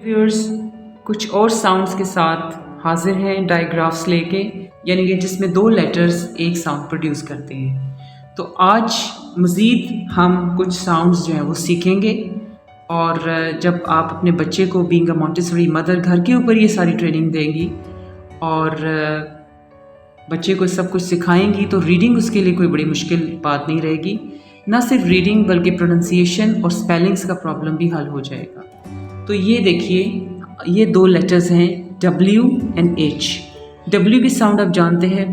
Viewers कुछ और sounds के साथ हाजिर हैं डायग्राफ्स लेके, यानी कि जिसमें दो लेटर्स एक साउंड प्रोड्यूस करते हैं। तो आज मज़ीद हम कुछ साउंड्स जो हैं वो सीखेंगे, और जब आप अपने बच्चे को बीइंग अ मॉन्टेसरी मदर घर के ऊपर ये सारी ट्रेनिंग देंगी और बच्चे को सब कुछ सिखाएंगी तो रीडिंग उसके लिए कोई बड़ी मुश्किल बात नहीं रहेगी। ना सिर्फ रीडिंग बल्कि प्रोनाउंसिएशन और स्पेलिंग्स का प्रॉब्लम भी हल हो जाएगा। तो ये देखिए, ये दो लेटर्स हैं W एंड H। W की साउंड आप जानते हैं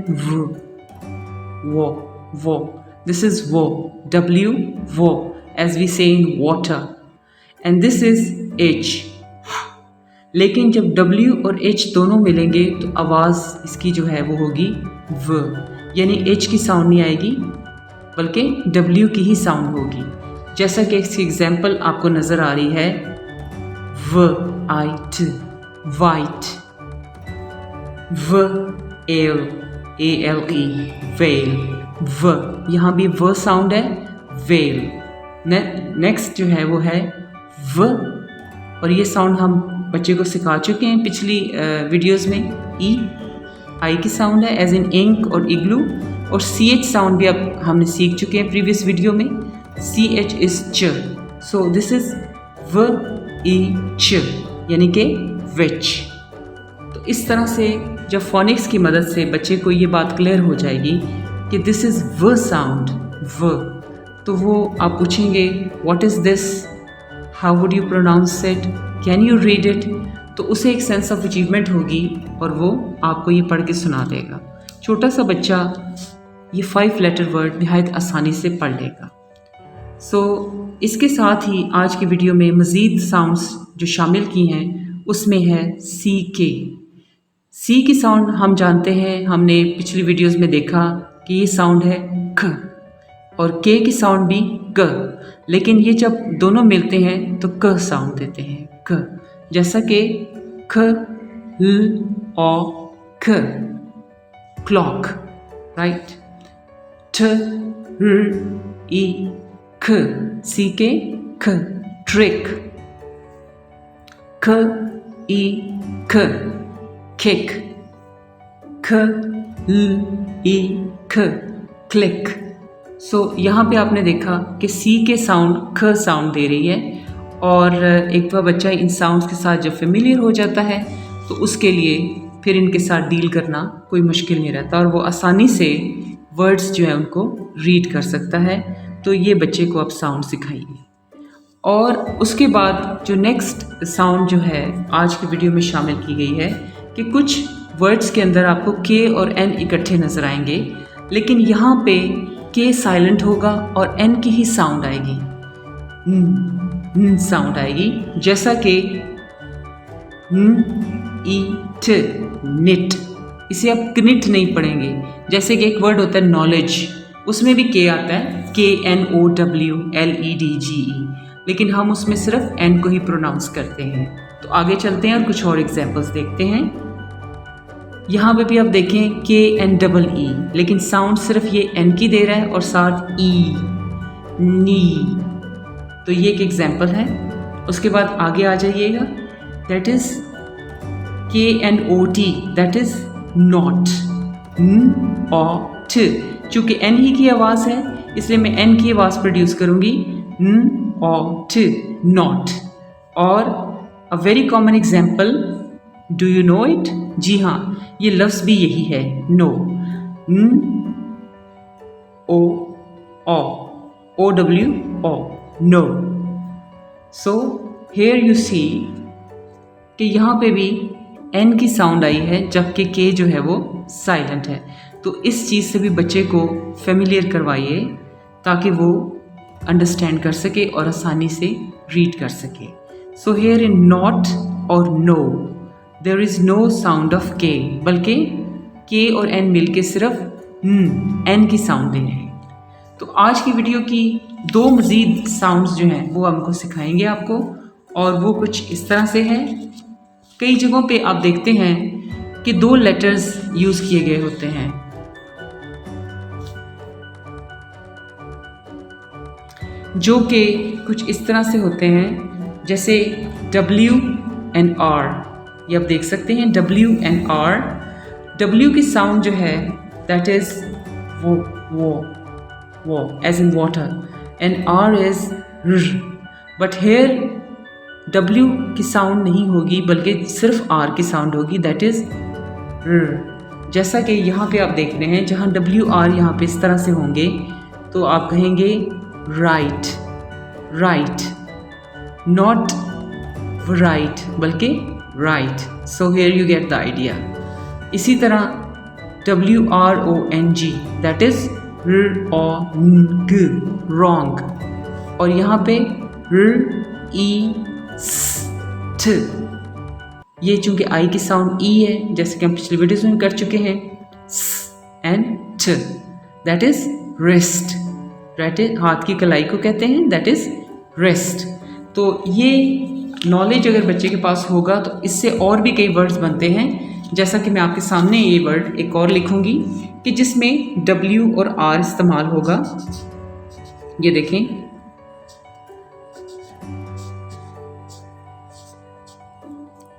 वो, दिस इज वो, W वो, एज वी से इन water, and this is H। लेकिन जब W और H दोनों मिलेंगे तो आवाज़ इसकी जो है वो होगी व, यानी H की साउंड नहीं आएगी बल्कि W की ही साउंड होगी। जैसा कि इसकी एग्जाम्पल आपको नज़र आ रही है, वाइट, वाइट, ALE, वेल, व, यहाँ भी व साउंड है, वेल। नेक्स्ट जो है वो है व, और ये साउंड हम बच्चे को सिखा चुके हैं पिछली वीडियोस में। आई की साउंड है एज इन इंक और इग्लू, और CH साउंड भी अब हमने सीख चुके हैं प्रीवियस वीडियो में। CH इज च, सो दिस इज व ई च, यानी कि विच। तो इस तरह से जब फोनिक्स की मदद से बच्चे को ये बात क्लियर हो जाएगी कि दिस इज़ व साउंड, व, तो वो आप पूछेंगे what is this, how would you pronounce it, can you read it, तो उसे एक सेंस ऑफ अचीवमेंट होगी और वो आपको ये पढ़ के सुना देगा। छोटा सा बच्चा ये 5 लेटर वर्ड निहायत आसानी से पढ़ लेगा। इसके साथ ही आज की वीडियो में मज़ीद साउंड्स जो शामिल की हैं उसमें है CK। C की साउंड हम जानते हैं, हमने पिछली वीडियोस में देखा कि ये साउंड है ख, और K की साउंड भी क, लेकिन ये जब दोनों मिलते हैं तो क साउंड देते हैं, क। जैसा कि ख, ल, ओ, ख, क्लॉक, राइट। ठ, र, ई, ख, CK, ख, ट्रिक, ख, ई, ख, किक, ख, ल, ई, ख, क्लिक। यहाँ पे आपने देखा कि C के साउंड ख साउंड दे रही है, और एक बार बच्चा इन साउंड्स के साथ जब फेमिलियर हो जाता है तो उसके लिए फिर इनके साथ डील करना कोई मुश्किल नहीं रहता, और वो आसानी से वर्ड्स जो है उनको रीड कर सकता है। तो ये बच्चे को आप साउंड सिखाइए। और उसके बाद जो नेक्स्ट साउंड जो है आज की वीडियो में शामिल की गई है कि कुछ वर्ड्स के अंदर आपको K और N इकट्ठे नज़र आएंगे, लेकिन यहाँ पे K साइलेंट होगा और N की ही साउंड आएगी, साउंड आएगी। जैसा कि ईट, निट, इसे आप कनिट नहीं पढ़ेंगे। जैसे कि एक वर्ड होता है नॉलेज, उसमें भी K आता है, KNOWLEDGE, लेकिन हम उसमें सिर्फ N को ही प्रोनाउंस करते हैं। तो आगे चलते हैं और कुछ और एग्जांपल्स देखते हैं। यहाँ पे भी आप देखें KNEE, लेकिन साउंड सिर्फ ये N की दे रहा है और साथ E, नी। तो ये एक एग्जांपल है। उसके बाद आगे आ जाइएगा, that is KNOT, that is not, चूँकि N ही की आवाज़ है इसलिए मैं N की आवाज़ प्रोड्यूस करूँगी, नॉट। और a very common example, do you know it, जी हाँ, ये लफ्ज़ भी यही है, no, OW, no. So here you see कि यहाँ पे भी N की साउंड आई है जबकि K जो है वो साइलेंट है। तो इस चीज़ से भी बच्चे को फेमिलियर करवाइए ताकि वो अंडरस्टैंड कर सके और आसानी से रीड कर सके। सो हेयर इन नॉट और know there is no sound of K, बल्कि K और N मिलके सिर्फ N की साउंड दे रहे हैं। तो आज की वीडियो की 2 मज़ीद साउंड्स जो हैं वो हमको सिखाएंगे आपको, और वो कुछ इस तरह से है। कई जगहों पे आप देखते हैं कि 2 लेटर्स यूज़ किए गए होते हैं, जो कि कुछ इस तरह से होते हैं, जैसे W एंड आर, ये आप देख सकते हैं W एंड R। W की साउंड जो है दैट इज़ वो as in water, and R is R। But here W की साउंड नहीं होगी बल्कि सिर्फ R की साउंड होगी, दैट इज़ R। जैसा कि यहाँ पे आप देख रहे हैं, जहाँ W R यहाँ पे इस तरह से होंगे तो आप कहेंगे राइट, राइट, नॉट राइट बल्कि right. So here you get the idea. इसी तरह WRONG दैट इज रॉन्ग, और यहाँ पे REST, ये चूंकि आई की साउंड ई है जैसे कि हम पिछले वीडियोस में कर चुके हैं, एंड ट that is rest, that is हाथ की कलाई को कहते हैं, दैट इज रेस्ट। तो ये नॉलेज अगर बच्चे के पास होगा तो इससे और भी कई वर्ड्स बनते हैं, जैसा कि मैं आपके सामने ये वर्ड एक और लिखूंगी कि जिसमें W और R इस्तेमाल होगा। ये देखें,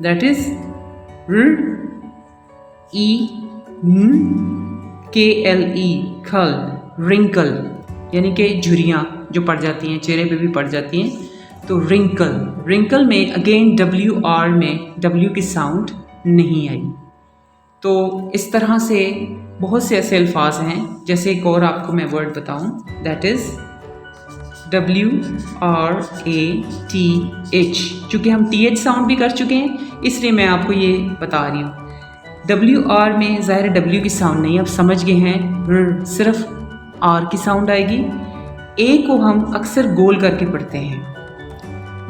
दैट इज RENKLE, खल, रिंकल, यानी कि झुर्रियाँ जो पड़ जाती हैं, चेहरे पे भी पड़ जाती हैं, तो रिंकल। रिंकल में अगेन WR में W की साउंड नहीं आई। तो इस तरह से बहुत से ऐसे अल्फाज हैं, जैसे एक और आपको मैं वर्ड बताऊं, दैट इज़ WRATH। चूँकि हम TH साउंड भी कर चुके हैं इसलिए मैं आपको ये बता रही हूँ। WR में ज़ाहिर W की साउंड नहीं, आप समझ गए हैं, सिर्फ R की साउंड आएगी। A को हम अक्सर गोल करके पढ़ते हैं,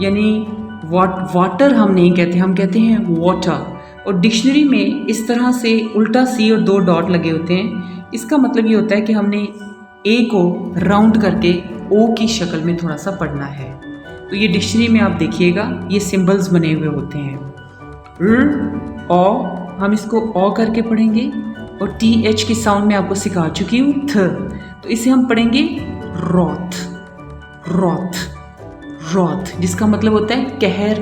यानी वाटर हम नहीं कहते, हम कहते हैं वाटर। और डिक्शनरी में इस तरह से उल्टा C और 2 डॉट लगे होते हैं। इसका मतलब ये होता है कि हमने A को राउंड करके O की शक्ल में थोड़ा सा पढ़ना है। तो ये डिक्शनरी में आप देखिएगा, ये सिंबल्स बने हुए होते हैं। ओ, हम इसको ओ करके पढ़ेंगे, और TH की साउंड में आपको सिखा चुकी हूँ, थ, तो इसे हम पढ़ेंगे रॉथ, रॉथ, रॉथ, जिसका मतलब होता है कहर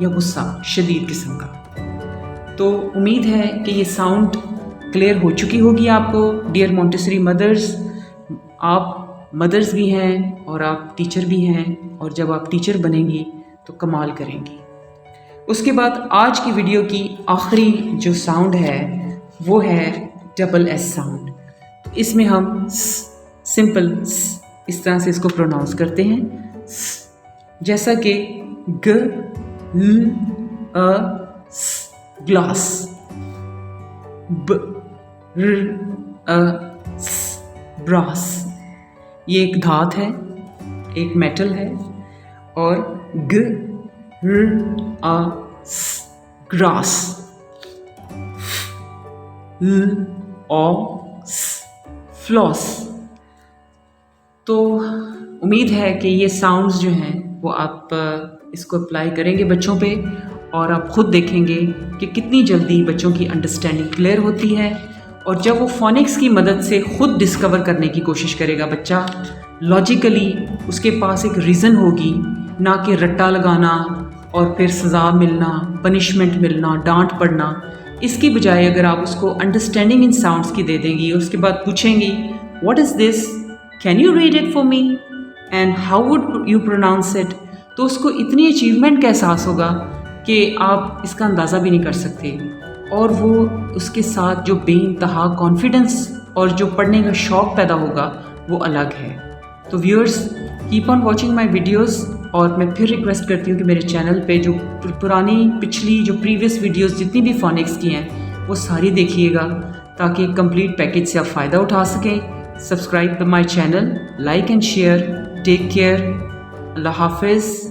या गुस्सा, शदीद किस्म का। तो उम्मीद है कि ये साउंड क्लियर हो चुकी होगी आपको। डियर मॉन्टेसरी मदर्स, आप मदर्स भी हैं और आप टीचर भी हैं, और जब आप टीचर बनेंगी तो कमाल करेंगी। उसके बाद आज की वीडियो की आखिरी जो साउंड है वो है डबल S साउंड। तो इसमें हम सिंपल इस तरह से इसको प्रोनाउंस करते हैं, जैसा कि ग ल अ स, ग्लास, ब र अ स, ब्रास। ये एक धात है, एक मेटल है, और ग र अ स, ग्रास, ल ओ स, फ्लॉस। तो उम्मीद है कि ये साउंड्स जो हैं वो आप इसको अप्लाई करेंगे बच्चों पे, और आप ख़ुद देखेंगे कि कितनी जल्दी बच्चों की अंडरस्टैंडिंग क्लियर होती है। और जब वो फोनिक्स की मदद से ख़ुद डिस्कवर करने की कोशिश करेगा बच्चा, लॉजिकली उसके पास एक रीज़न होगी, ना कि रट्टा लगाना और फिर सज़ा मिलना, पनिशमेंट मिलना, डांट पड़ना। इसकी बजाय अगर आप उसको अंडरस्टैंडिंग इन साउंड्स की दे देंगी, उसके बाद पूछेंगी what is this, can you read it for me, and how would you pronounce it, तो उसको इतनी अचीवमेंट का एहसास होगा कि आप इसका अंदाज़ा भी नहीं कर सकते। और वो उसके साथ जो बेइंतहा कॉन्फिडेंस और जो पढ़ने का शौक़ पैदा होगा वो अलग है। तो viewers, keep on watching my videos, और मैं फिर रिक्वेस्ट करती हूँ कि मेरे चैनल पे जो पिछली जो प्रीवियस वीडियोज़ जितनी भी फोनिक्स की हैं वो सारी देखिएगा, ताकि कंप्लीट पैकेज से आप फ़ायदा उठा सकें। Subscribe my channel, like and share. Take care, अल्लाह हाफिज़।